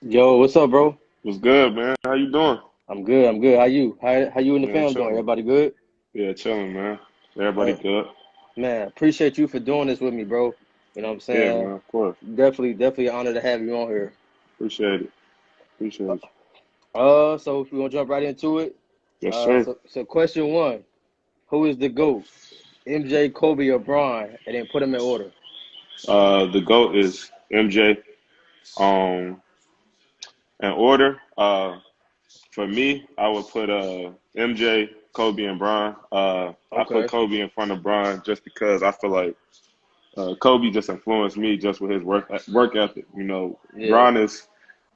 Yo, what's up, bro? What's good, man? How you doing? I'm good. I'm good. How you? How you and the Man, fam doing? chilling. Everybody good? Yeah, chilling, man. Everybody Uh, good? man, appreciate you for doing this with me, bro. You know what I'm Yeah, saying? man. Of course. Definitely an honor to have you on here. Appreciate it. Appreciate you. So if we gonna jump right into it. Yes, sir. So question one: Who is the GOAT? MJ, Kobe, or Bron? And then put them in order. The GOAT is MJ. Um, in order, for me, I would put MJ, Kobe, and Bron. I put Okay. Kobe in front of Bron just because I feel like Kobe just influenced me just with his work ethic. Yeah. Bron is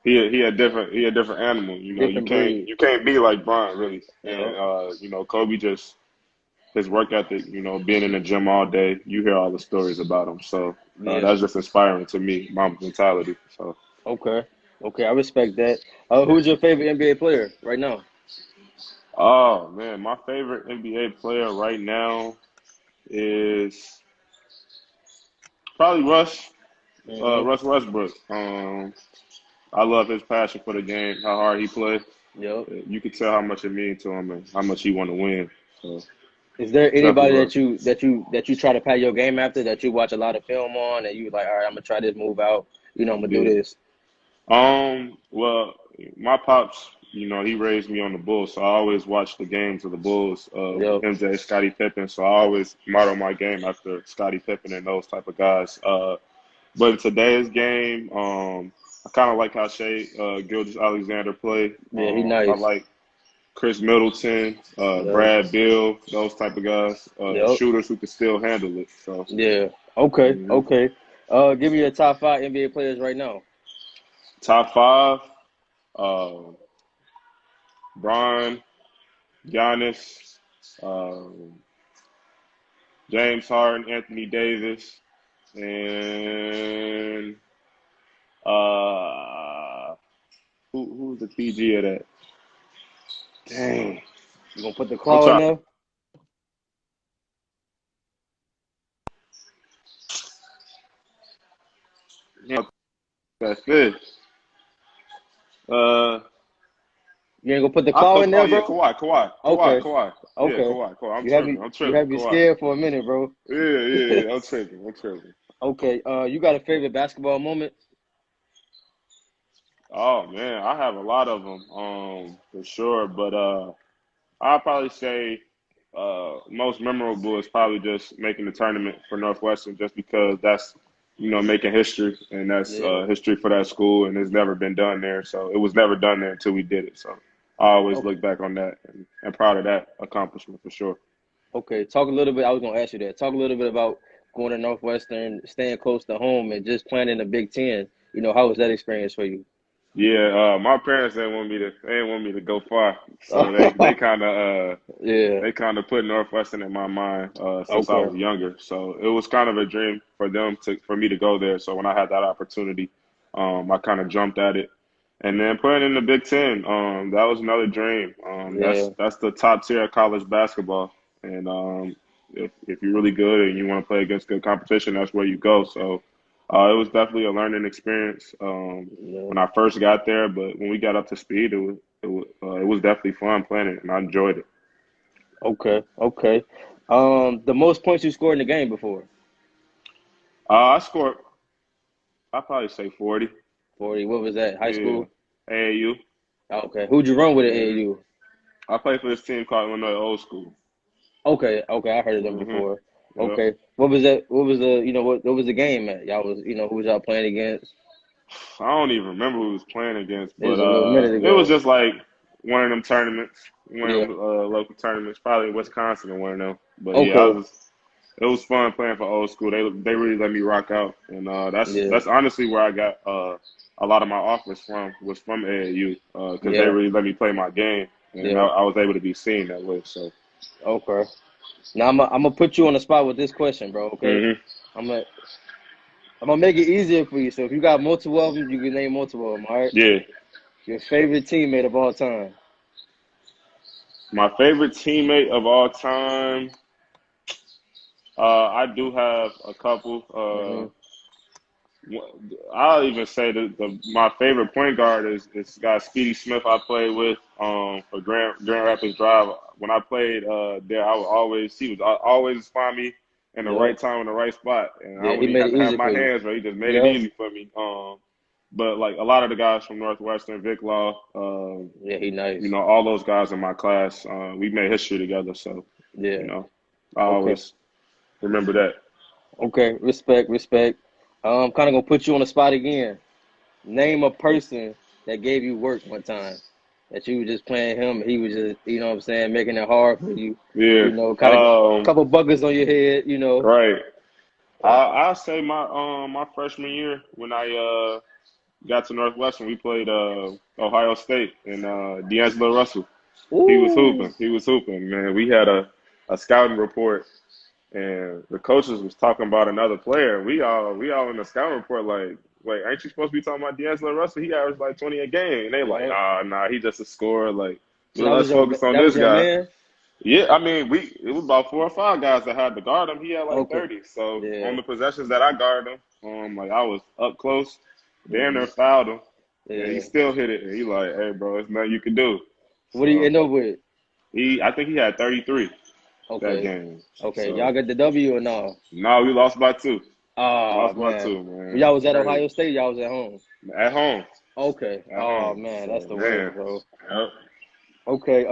he a different animal. You Different can't breed. you can't be like Bron really. And Yep. Kobe just his work ethic. Being in the gym all day, you hear all the stories about him. So Yeah. that's just inspiring to me, my mentality. So Okay. Okay. I respect that. Who's your favorite NBA player right now? oh man, my favorite NBA player right now is probably Mm-hmm. Russ Westbrook. I love his passion for the game, how hard he plays. Yep. You could tell how much it means to him and how much he want to win. So Is there definitely anybody Russ. that you try to pat your game after that you watch a lot of film on and you like, all right, I'm gonna try this move out. I'm gonna do Yeah. this. Well, my pops, he raised me on the Bulls, so I always watch the games of the Bulls, Yep. MJ, Scottie Pippen. So I always model my game after Scottie Pippen and those type of guys. But in today's game, I kind of like how Shea Gilgeous Alexander play. Yeah, he I nice. like Chris Middleton, Yep. Brad Bill, those type of guys, Yep. shooters who can still handle it. So, Yeah. Okay. hmm Okay. Give me your top five NBA players right now. top five, uh, Bron, Giannis, um, James Harden, Anthony Davis, and uh, who's the PG of that? Dang, You gonna put the I'm claw in trying. there? That's it. Uh, You ain't gonna put the I claw thought. in Oh there, yeah, bro? Kawhi. Okay. Yeah, Okay. Kawhi. I'm You have tripping. me I'm you tripping. have me Kawhi. scared for a minute, bro. Yeah. I'm tripping. I'm tripping. Okay. You got a favorite basketball moment? Oh man, I have a lot of them, for sure. But I'll probably say most memorable is probably just making the tournament for Northwestern, just because that's making history, and that's Yeah. history for that school, and it's never been done there. So it was never done there until we did it. So I always Okay. look back on that and proud of that accomplishment for sure. Okay, talk a little bit. I was gonna ask you that. Talk a little bit about going to Northwestern, staying close to home, and just playing in the Big Ten. How was that experience for you? Yeah, my parents didn't want me to go far, so Yeah. they kind of put Northwestern in my mind since I Okay. was younger. So it was kind of a dream for me to go there. So when I had that opportunity, I kind of jumped at it, and then playing in the Big Ten, that was another dream. Yeah. That's the top tier of college basketball, and if you're really good and you want to play against good competition, that's where you go. So it was definitely a learning experience Yeah. when I first got there, but when we got up to speed, it was definitely fun playing it, and I enjoyed it. Okay. Okay. The most points you scored in the game before? I scored. I probably say 40. 40. What was that? High Yeah, school? AAU. Okay. Who'd you run with at hmm AAU? I played for this team called Illinois Old School. Okay. Okay. I heard of them hmm before. Yep. Okay. What was that? What was the? What was the game at? Y'all was. Who was y'all playing against? I don't even remember who we was playing against, It but was a little minute it was ago. just like one of them tournaments, one of Yeah. them local tournaments, probably Wisconsin or one of them. But yeah, Okay. it was fun playing for Old School. They really let me rock out, and that's Yeah. that's honestly where I got a lot of my offers from was from AAU because they Yeah. really let me play my game, and I, Yeah. I was able to be seen that way. So. Okay. Now I'm gonna put you on the spot with this question, bro. Okay. hmm I'm gonna I'm gonna make it easier for you. So if you got multiple of them, you can name multiple of them. All right. Yeah, Your favorite teammate of all time. my favorite teammate of all time. I do have a couple. Hmm. I'll even say that my favorite point guard is this guy Speedy Smith I played with for Grand Rapids Drive. When I played there, he would always find me in the Yep. right time in the right spot, and I Yeah, he wouldn't even made have it to have easy my for you. hands, but he just made it Yep. easy for me. But like a lot of the guys from Northwestern, Vic Law, Yeah, he nice. all those guys in my class, we made history together. So, you Yeah. know, I Okay. always remember that. Okay. Respect. Respect. Kind of gonna put you on the spot again. Name a person that gave you work one time. That you were just playing him. He was just, you know what I'm saying, making it hard for you. Yeah. Kind of couple buckets on your head. Right. I'll say my freshman year when I got to Northwestern, we played Ohio State and D'Angelo Russell. He was Ooh. hooping. He was hooping, man. We had a scouting report and the coaches was talking about another player. We all in the scouting report like, wait, ain't you supposed to be talking about D'Angelo Russell? He averaged like 20 a game. And they like, Yeah. nah, he just a scorer. Like, So that was let's focus on that was this your guy. man. Yeah, I mean, it was about 4 or 5 guys that had to guard him. He had like Okay. 30. So on Yeah. the possessions that I guarded him, like I was up close, damn Hmm. near fouled him, and he Yeah. still hit it. And he like, hey, bro, it's nothing you can do. What do you So end up with? I think he had 33 that Okay. game. Okay. So Y'all got the W or no? no, we lost by 2. Oh Lost by man. 2, When man. y'all was at Crazy. Ohio State, y'all was at home. At home. Okay. At Oh home. man, that's So the worst, man. bro. Yep. Okay.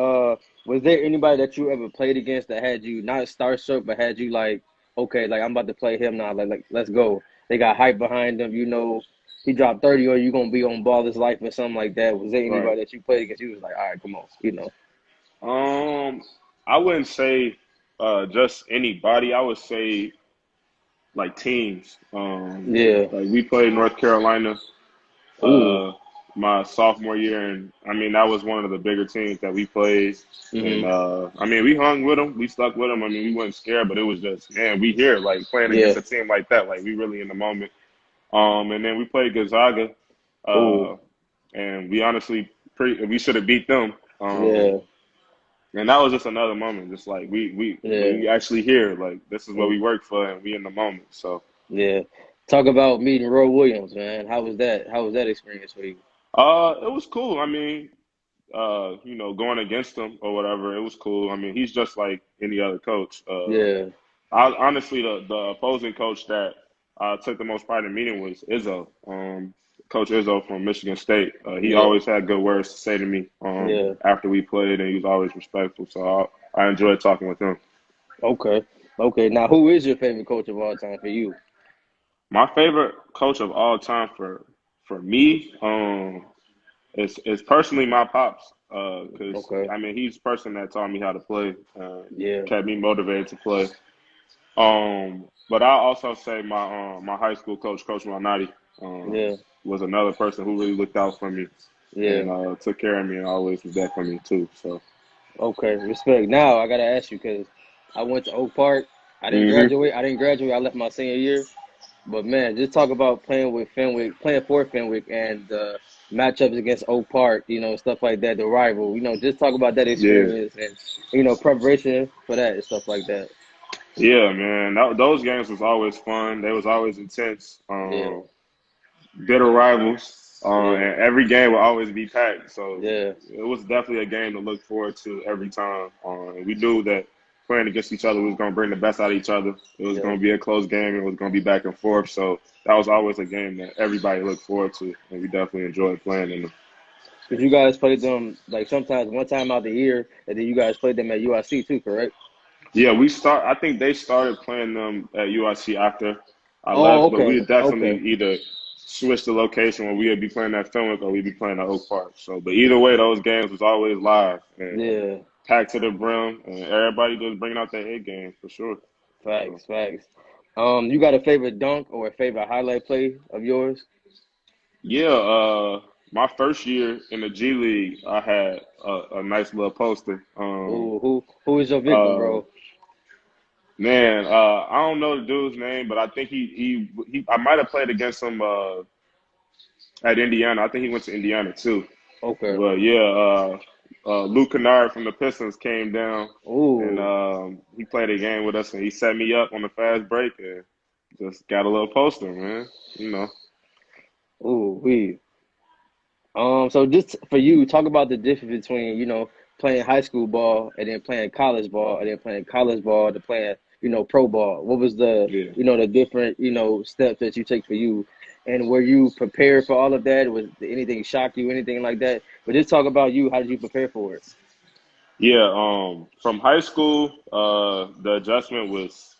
Was there anybody that you ever played against that had you not starstruck, but had you like, okay, like I'm about to play him now, like let's go. They got hype behind them, he dropped 30 or you gonna be on ball his life or something like that. Was there Right. anybody that you played against? You was like, all right, come on. Um, I wouldn't say just anybody. I would say like teams. Yeah. Like we played North Carolina Ooh. uh my sophomore year, and I mean that was one of the bigger teams that we played. And Hmm. I mean we hung with them, we stuck with them. I mean we weren't scared, but it was just man, we here like playing Yeah. against a team like that, like we really in the moment. And then we played Gonzaga, Ooh. uh, and we honestly we should have beat them. Yeah. And that was just another moment, just like Yeah. we actually here, like this is what we Mm. work for, and we in the moment. So. Yeah. Talk about meeting Roy Williams, man. How was that? How was that experience for you? It was cool. I mean, going against him or whatever, it was cool. I mean, he's just like any other coach. Yeah. Honestly, the opposing coach that took the most pride in meeting was Izzo, Coach Izzo from Michigan State. He Yeah. always had good words to say to me Yeah. after we played, and he was always respectful. So I enjoyed talking with him. Okay. Okay. Now, who is your favorite coach of all time for you? My favorite coach of all time for me, it's personally my pops, because Okay. I mean he's the person that taught me how to play, Yeah. kept me motivated to play. But I also say my high school coach, Coach Malnati, um, Yeah. was another person who really looked out for me and Yeah. took care of me and always was there for me too. So. Okay. Respect. Now, I gotta ask you because I went to Oak Park. I didn't Hmm. graduate. I didn't graduate. I left my senior year. But man, just talk about playing with Fenwick, playing for Fenwick, and matchups against Oak Park, stuff like that, the rival. Just talk about that Yeah, experience and preparation for that and stuff like that. yeah, man. Those games was always fun. They was always intense. Yeah, Bitter rivals, yeah, and every game will always be packed. So yeah, it was definitely a game to look forward to every time. And we knew that playing against each other was going to bring the best out of each other. It was yeah. going to be a close game. It was going to be back and forth. So that was always a game that everybody looked forward to, and we definitely enjoyed playing in them. Because you guys played them like sometimes one time out the year, and then you guys played them at UIC too, correct? Yeah, I think they started playing them at UIC after I Oh, left, but we okay, would definitely okay, either switch the location where we would be playing at Fenwick or we'd be playing at Oak Park. So, but either way, those games was always live and yeah. packed to the brim, and everybody was bringing out their A game for sure. So, Facts, facts. You got a favorite dunk or a favorite highlight play of yours? yeah, my first year in the G League, I had a nice little poster. Ooh, who is your victim, Uh, bro? Man, I don't know the dude's name, but I think I might have played against him at Indiana. I think he went to Indiana too. Okay. But yeah, Luke Kennard from the Pistons came down and Ooh. he played a game with us and he set me up on the fast break and just got a little poster, man. You know. Ooh, we. So just for you, talk about the difference between, playing high school ball and then playing college ball and then playing college ball to playing, pro ball. What was the, Yeah. the different, steps that you take for you? And were you prepared for all of that? Was anything shock you, anything like that? But just talk about you. How did you prepare for it? Yeah, from high school, the adjustment was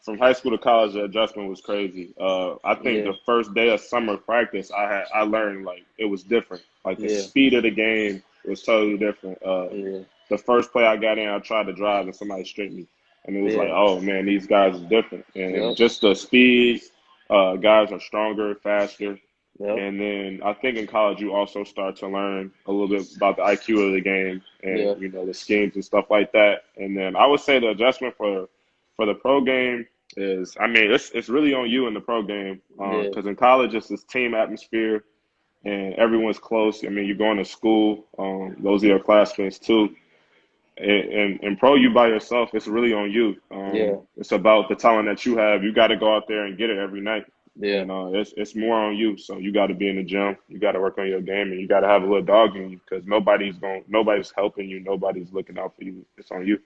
from high school to college. The adjustment was crazy. I think Yeah, the first day of summer practice, I learned like it was different. Like the yeah, speed of the game was totally different. yeah, The first play I got in, I tried to drive and somebody stripped me, and it was like, yeah, oh man, these guys are different, and yep, just the speed. Guys are stronger, faster. yep, And then I think in college you also start to learn a little bit about the IQ of the game and yeah, the schemes and stuff like that. And then I would say the adjustment for the pro game is, I mean, it's really on you in the pro game yeah, because in college it's this team atmosphere and everyone's close. I mean, you're going to school; those are your classmates too. And pro, you by yourself. It's really on you. yeah, It's about the talent that you have. You got to go out there and get it every night, yeah. and it's more on you. So you got to be in the gym. You got to work on your game, and you got to have a little dog in you because nobody's helping you. Nobody's looking out for you. It's on you.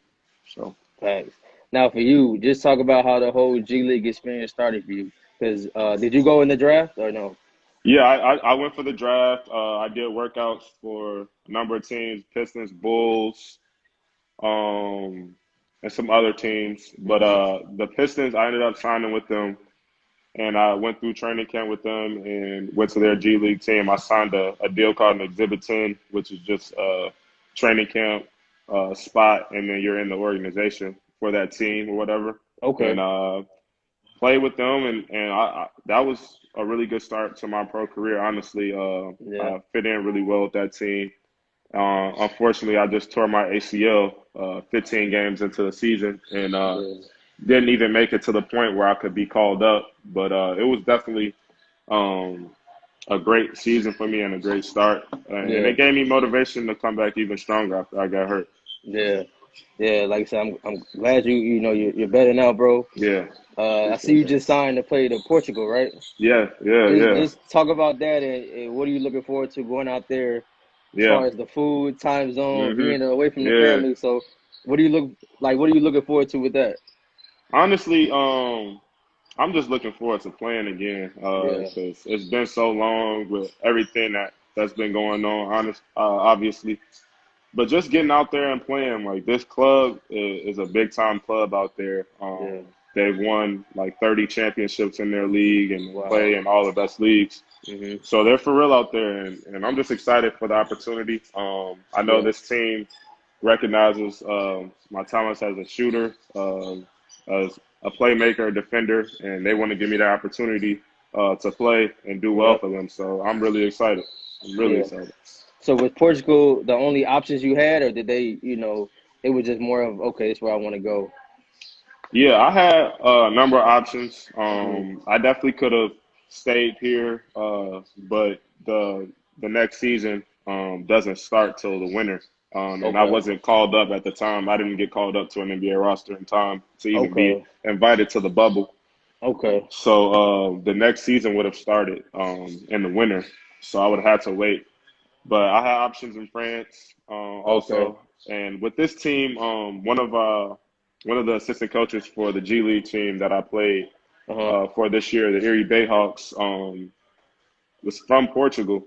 So. Thanks. Now for you, just talk about how the whole G League experience started for you. Because did you go in the draft or no? Yeah, I went for the draft. I did workouts for a number of teams, Pistons, Bulls, um, and some other teams. But Hmm. the Pistons, I ended up signing with them, and I went through training camp with them and went to their G League team. I signed a deal called an Exhibit 10, which is just a training camp spot, and then you're in the organization for that team or whatever. And Okay. played with them, and that was a really good start to my pro career. Honestly, Yeah. I fit in really well with that team. Unfortunately, I just tore my ACL 15 games into the season, and Yeah. didn't even make it to the point where I could be called up. But it was definitely um, a great season for me and a great start, and Yeah. it gave me motivation to come back even stronger after I got hurt. Yeah. Yeah. Like I said, I'm glad you're better now, bro. Yeah, I see appreciate you that. just signed to play to Portugal, right? Yeah, yeah, Just yeah, just talk about that and what are you looking forward to going out there as yeah. far as the food, time zone, Mhm. being away from the Yeah. family. So what are you looking forward to with that? Honestly, I'm just looking forward to playing again Yeah. because it's been so long with everything that's been going on. Obviously, but just getting out there and playing like this club is a big time club out there. Yeah. They've won like 30 championships in their league and play Wow. in all the best leagues. Hmm. So they're for real out there, and I'm just excited for the opportunity. I know Yeah. this team recognizes my talents as a shooter, as a playmaker, a defender, and they want to give me the opportunity to play and do well Yep. for them. So I'm really excited. I'm really Yeah. excited. So was Portugal the only options you had, or did they, it was just more of okay, this is where I want to go. Yeah, I had a number of options. Hmm. I definitely could have stayed here, but the next season doesn't start till the winter. And I Okay. wasn't called up at the time. I didn't get called up to an NBA roster in time to even be Okay. invited to the bubble. Okay. So the next season would have started in the winter. So I would have had to wait. But I had options in France Okay. also. And with this team, one of the assistant coaches for the G League team that I played Uh-huh. for this year, the Erie Bayhawks, was from Portugal,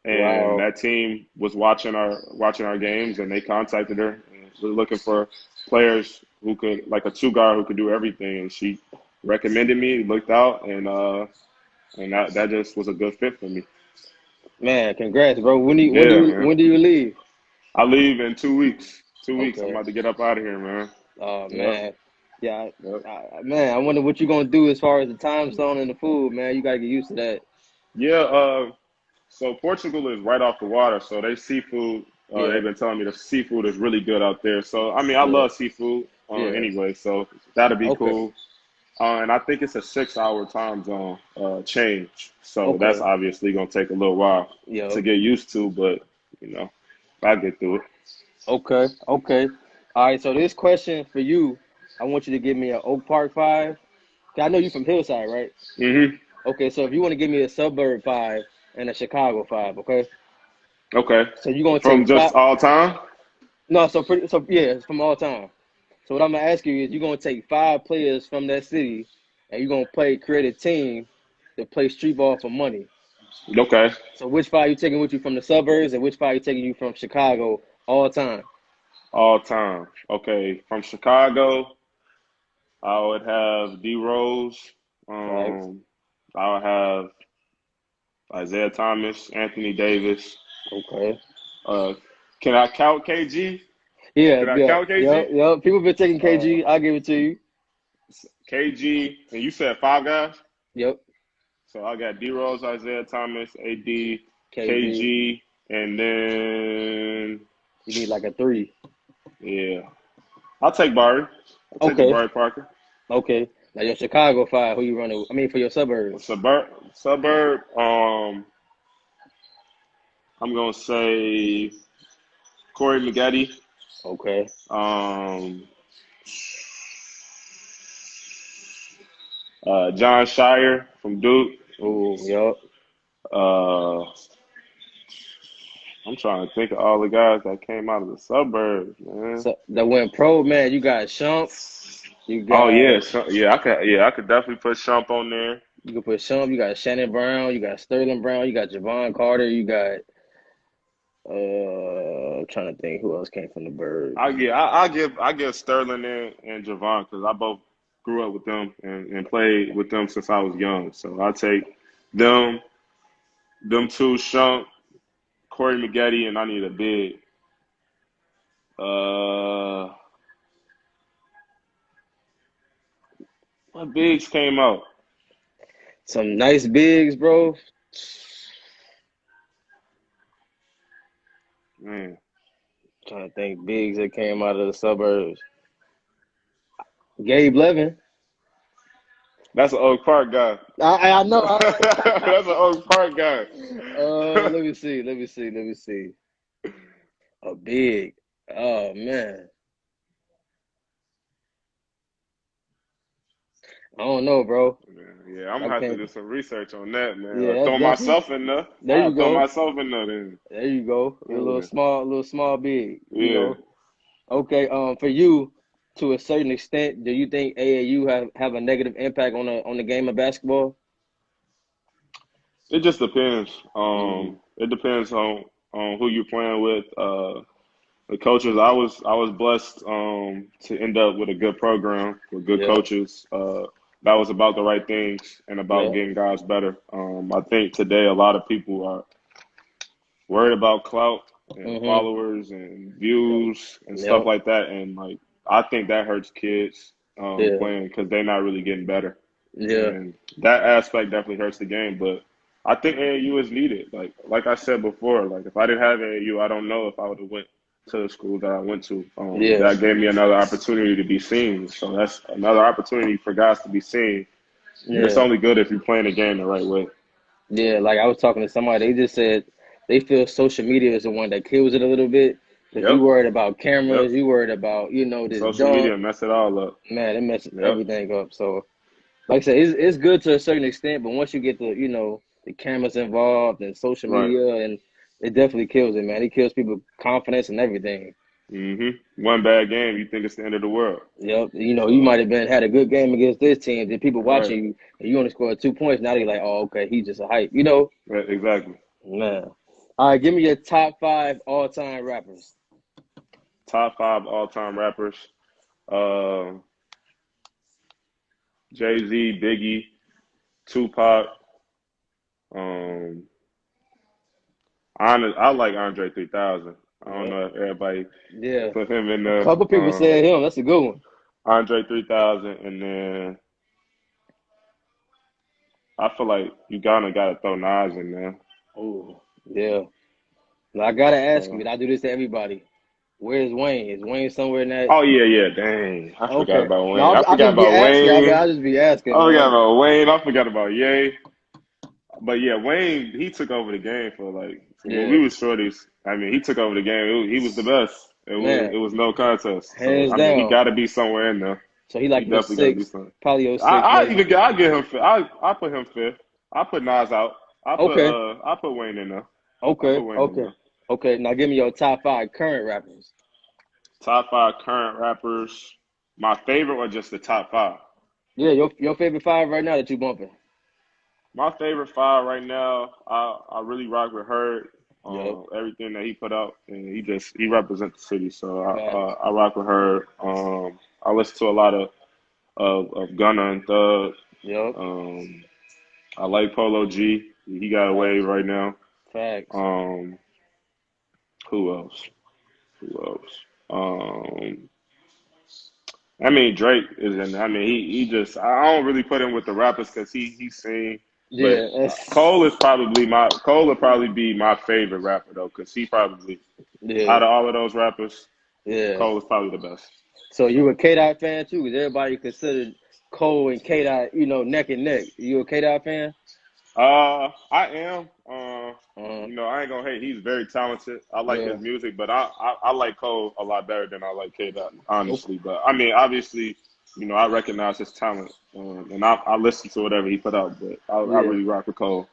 and Wow. that team was watching our games, and they contacted her. And we're looking for players who could like a two guard who could do everything, and she recommended me, looked out, and that just was a good fit for me. Man, congrats, bro. Yeah, man. When do you leave? I leave in 2 weeks. 2 weeks. I'm Okay. about to get up out of here, man. Oh Yep. man. Yeah, Yep. man, I wonder what you're gonna do as far as the time zone and the food, man. You gotta get used to that. Yeah. So Portugal is right off the water, so they seafood. Yeah, They've been telling me the seafood is really good out there. So I mean, I yeah, love seafood yeah. anyway, so that'll be Okay, cool. And I think it's a 6 hour time zone change, so that's okay. obviously gonna take a little while Yeah, to get used to, but you know, I'll get through it. okay, okay. All right, so this question for you, I want you to give me an Oak Park 5. 'Cause I know you from Hillside, right? Hmm. Okay, so if you want to give me a suburb five and a Chicago five, okay? Okay. So you're gonna From take five. just all time? No, so yeah, it's from all time. So what I'm gonna ask you is, you're gonna take five players from that city, and you're gonna create a team to play street ball for money. Okay. So which five you taking with you from the suburbs, and which five you taking you from Chicago all time? All time. Okay. From Chicago, I would have D Rose. Right. Um, I would have Isaiah Thomas, Anthony Davis. Okay. Uh, can I count KG? Yeah, Can I yeah, count yep, KG? yep. People been taking Uh, KG. I'll give it to you. KG, and you said five guys? Yep. So I got D Rose, Isaiah Thomas, AD, KG. KG, and then You need like a three. yeah, I'll take Barry. I'll take Okay. Jabari Parker. Okay. Now your Chicago five, who you running? I mean, for your suburbs. Suburb. I'm gonna say Corey Maggette. Okay. Um, John Shire from Duke. Oh, yep. Uh, I'm trying to think of all the guys that came out of the suburbs, man. So that went pro, man. You got Shump. You Oh got yeah, I could definitely put Shump on there. you can put Shump. You got Shannon Brown. You got Sterling Brown. You got Javon Carter. You got I'm trying to think who else came from the birds. I give Sterling and Javon because I both grew up with them and played with them since I was young. So I take them, them two, Shump, Corey Maggette, and I need a big. Uh, what bigs came out? Some nice bigs, bro. Man, Trying to think bigs that came out of the suburbs. Gabe Levin. that's an Oak Park guy. I know. That's an Oak Park guy. Let me see. Let me see. Let me see. A big. Oh man. I don't know, bro. Yeah, I'm I gonna have to can't. do some research on that, man. Or Yeah, throw that's myself in there. there I'll you throw go. myself in there then. There you go. You're Yeah. a little small big. You Yeah. know. Okay. For you, to a certain extent, do you think AAU have a negative impact on the game of basketball? It just depends. Mm, It depends on who you're playing with. The coaches. I was blessed to end up with a good program with good yeah. coaches. That was about the right things and about Yeah. getting guys better. I think today a lot of people are worried about clout and Mhm. followers and views and stuff Yep. like that, and like I think that hurts kids Yeah. playing because they're not really getting better, Yeah. and that aspect definitely hurts the game. But I think AAU is needed. Like I said before, like if I didn't have AAU, I don't know if I would have went to the school that I went to. Yeah. That gave me another opportunity to be seen. So that's another opportunity for guys to be seen. And it's Yeah. only good if you're playing the game the right way. Yeah. Like I was talking to somebody, they just said they feel social media is the one that kills it a little bit because you Yep. worried about Yep. cameras, you worried about this Social dunk. media mess it all up. Man, it messes Yep. everything up. So, like I said, it's good to a certain extent, but once you get the cameras involved and social Right. media, and it definitely kills it, man. It kills people's confidence and everything. One bad game, you think it's the end of the world. Yep. You So, might have been had a good game against this team. Then people right. watching you, and you only scored 2 points. Now they're like, oh, okay, he's just a hype. Right, exactly. Man. All right, give me your top five all time rappers. Top five all time rappers. Uh, Jay Z, Biggie, Tupac. Um, I like Andre 3000. I don't Yep. know if everybody Yeah. put him in A there. couple people said him. That's a good one. Andre 3000, and then I feel like you gotta throw Nas in there. Oh, yeah. Now, I gotta ask you, So, and I do this to everybody. Where's Wayne? Is Wayne somewhere in that? oh yeah, dang, I forgot Okay. about No, Wayne. I I'll forgot just be about asking. Wayne. I'll just be asking, I forgot man. about Wayne. I forgot about Ye. But yeah, Wayne, he took over the game for like when we Yeah, was shorties. I mean, he took over the game. He was the best. man, It was no contest. So hands I mean, he down. got to be somewhere in there. So he He like your definitely got to be sixth, somewhere. probably your sixth, I maybe. even I give him. I put him fifth. I put Nas out. Okay, I put Wayne in there. I put okay, Wayne in okay, there. okay. Now give me your top five current rappers. Top five current rappers. My favorite or just the top five? Yeah, your favorite five right now that you bumping. My favorite five right now, I really rock with Herb. Yep. Everything that he put out, and he represents the city, so Facts. I rock with Herb. I listen to a lot of Gunna and Thug. Yep. Um, I like Polo G. He got away Facts. right now. Facts. Um, who else? Who else? I mean Drake is in. I mean he just I don't really put him with the rappers because he's seen. But Yeah. That's, Cole would probably be my favorite rapper though because he probably yeah. out of all of those rappers, Yeah. Cole is probably the best. So you a K Dot fan too? Because everybody considered Cole and K Dot, neck and neck. You a K Dot fan? I am. Uh, I ain't gonna hate. He's very talented. I like yeah. his music, but I like Cole a lot better than I like K Dot, honestly. But I mean, obviously, I recognize his talent, and I listen to whatever he put out. But I Yeah. really rock with Cole.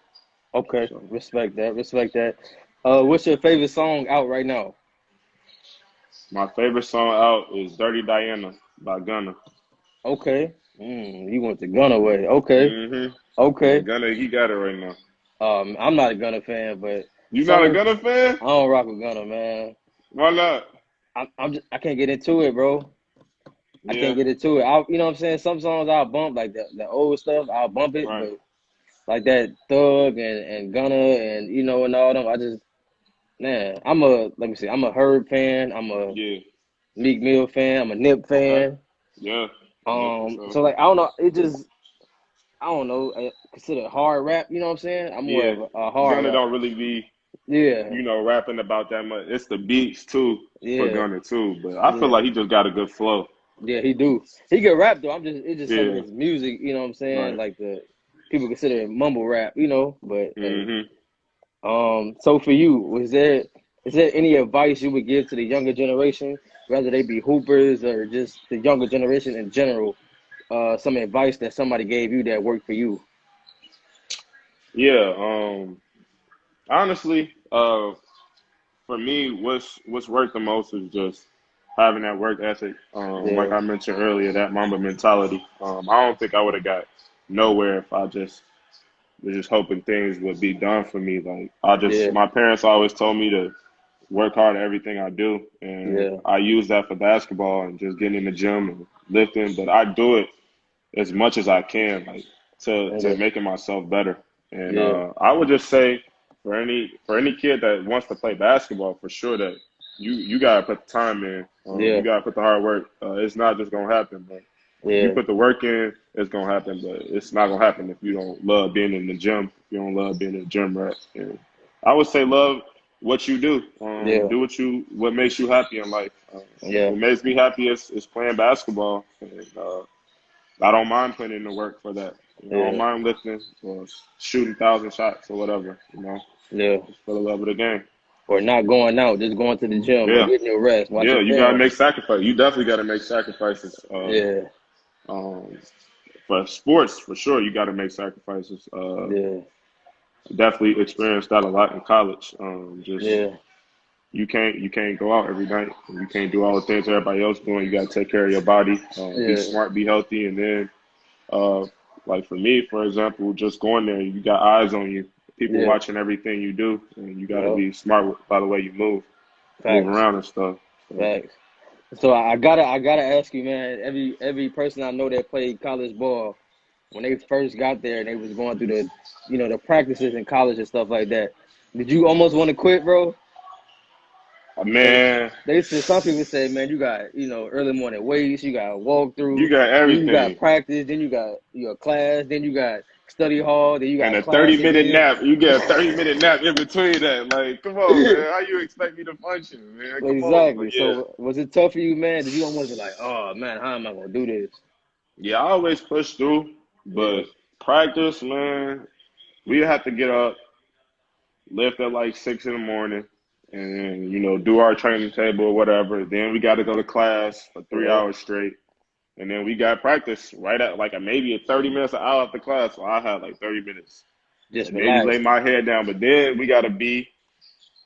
Okay. So Respect that. Respect that. What's your favorite song out right now? my favorite song out is "Dirty Diana" by Gunna. Okay. You went the Gunna way. Okay. Yeah, Okay. Gunna, he got it right now. I'm not a Gunna fan, but You not a some Gunna fan? I don't rock with Gunna, man. Why not? I can't get into it, bro. I can't Yeah, get into it. You know what I'm saying? Some songs I'll bump like the old stuff. I'll bump it, right. but like that Thug and Gunna and and all them. I just man, let me see. I'm a Herb fan. I'm a Yeah. Meek Mill fan. I'm a Nip Okay. fan. Yeah. Yeah, for sure. So like I don't know. It just I don't know. Consider hard rap. You know what I'm saying? I'm more Yeah. of a hard Gunna don't rapper. really be, Yeah, rapping about that much. It's the beats too for yeah, Gunna too. But I feel yeah, like he just got a good flow. yeah. He do. He can rap though. It's just some of Yeah. his music. You know what I'm saying? Right. Like the people consider it mumble rap. But hey. hmm So for you, is there any advice you would give to the younger generation, whether they be hoopers or just the younger generation in general? Some advice that somebody gave you that worked for you. Yeah. Honestly, for me, what's worked the most is just having that work ethic. Like Yeah, I mentioned earlier, that Mamba mentality. I don't think I would have got nowhere if I just was just hoping things would be done for me. Like yeah, my parents always told me to work hard at everything I do, and yeah, I use that for basketball and just getting in the gym and lifting. But I do it as much as I can, like to yeah, making myself better. And yeah, I would just say for any kid that wants to play basketball, for sure that you gotta put the time in. You yeah, gotta put the hard work. It's not just gonna happen, but if you yeah, put the work in, it's gonna happen. But it's not gonna happen if you don't love being in the gym. If you don't love being in the gym, right? And I would say love what you do. yeah, Do what makes you happy in life. yeah, What makes me happy is playing basketball. And, I don't mind putting in the work for that. I don't yeah, mind lifting or shooting 1,000 shots or whatever. yeah. It's for the love of the game. Or not going out, just going to the gym or Yeah, getting your rest, yeah. watching You gotta film. make sacrifice. You definitely gotta make sacrifices. Yeah, Um, for sports, for sure, you gotta make sacrifices. yeah, Definitely experienced that a lot in college. Just yeah, you can't go out every night. You can't do all the things everybody else doing. You gotta take care of your body. Be yeah, smart, be healthy, and then Uh, like for me, for example, just going there, you got eyes on you, people yeah. watching everything you do, and you got to Yep. be smart by the way you move Facts. around and stuff. So, Facts. So I gotta ask you, man. Every person I know that played college ball, when they first got there and they was going through the practices in college and stuff like that. Did you almost want to quit, bro? Cause man, they said some people say, man, you got early morning weights, you got walk you through, got then you got everything. practice, then you got your class, then you got study hall, then you And got a class 30-minute again. nap, you get a 30-minute nap in between that. Like, come on, man. How you expect me to function, man? Come on. But Exactly. yeah, So was it tough for you, man? Did you almost be like, oh man, how am I gonna do this? yeah, I always push through, Yeah, but practice, man, we have to get up, lift at like 6 in the morning, and do our training table or whatever. Then we got to go to class for three yeah, hours straight, and then we got practice right at like maybe a 30 minutes an hour after class. So I had like 30 minutes Just and maybe lay relax. my head down. But then we got to be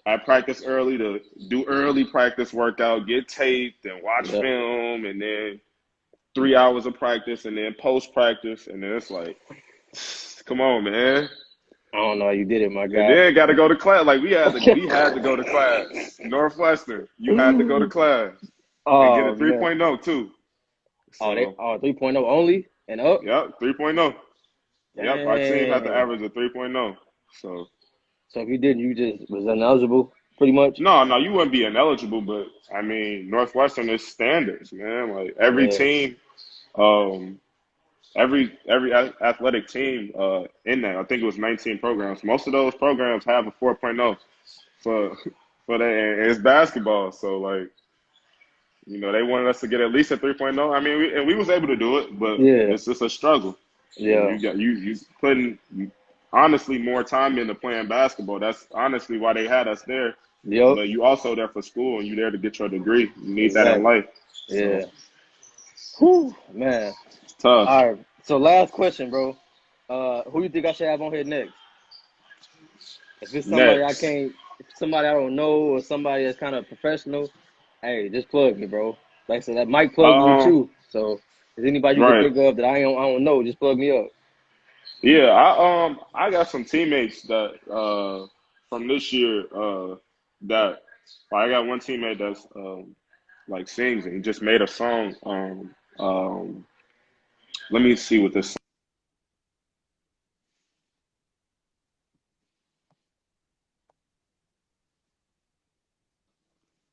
at practice early to do early practice workout, get taped and watch Yeah. film, and then 3 hours of practice, and then post practice, and then it's like, come on, man. I don't know how you did it, my And guy. then got to go to class. Like we had to go to class. Northwestern, you had to go to class and get a Oh man. 3.0 too. Oh, they So, 3.0 only and up. yep, 3.0. Yep, our team had to Dang. average a 3.0. So, So if you didn't, you just was ineligible, pretty much. no, you wouldn't be ineligible, but I mean, Northwestern is standards, man. Like every Yeah. team, um, every athletic team in that, I think it was 19 programs. Most of those programs have a 4.0 for that, and it's basketball. So like, they wanted us to get at least a 3.0. I mean, we was able to do it, but Yeah. it's just a struggle. Yeah. You putting honestly more time into playing basketball. That's honestly why they had us there. Yep. But you also there for school, and you there to get your degree. You need that in Exactly. life. So Yeah. Whew, man. it's tough. All right. So last question, bro. Who you think I should have on here next? If it's somebody I Next, can't, if somebody I don't know, or somebody that's kind of professional, hey, just plug me, bro. Like I said, that might plug me with um, you. So if there's anybody you can right. think of that I don't know, just plug me up. Yeah, I got some teammates that from this year that I got one teammate that's like sings, and he just made a song. Let me see what this.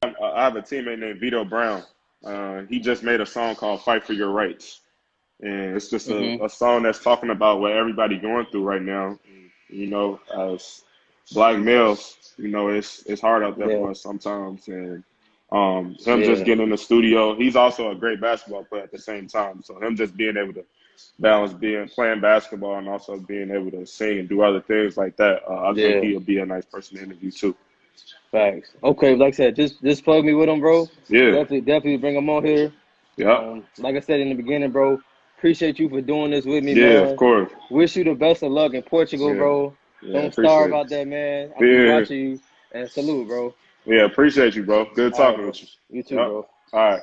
I have a teammate named Vito Brown. He just made a song called "Fight for Your Rights," and it's just Hmm. a song that's talking about what everybody going through right now. As black males, it's hard out there Yeah. for us sometimes, and him just Yeah. getting in the studio. He's also a great basketball player at the same time, so him just being able to balance being playing basketball and also being able to sing and do other things like that. I think Yeah. he'll be a nice person to interview too. Facts. Okay, like I said, just plug me with him, bro. Yeah, Definitely bring him on here. yeah, Like I said in the beginning, bro, appreciate you for doing this with me, yeah. Of man. course. Wish you the best of luck in Portugal, Yeah, bro. yeah. Don't starve Appreciate it. out there, man. I'm gonna be Yeah, watching you. And salute, bro. yeah. Appreciate you, bro. Good All right, talking bro. with you. You too, Yep. bro. All right.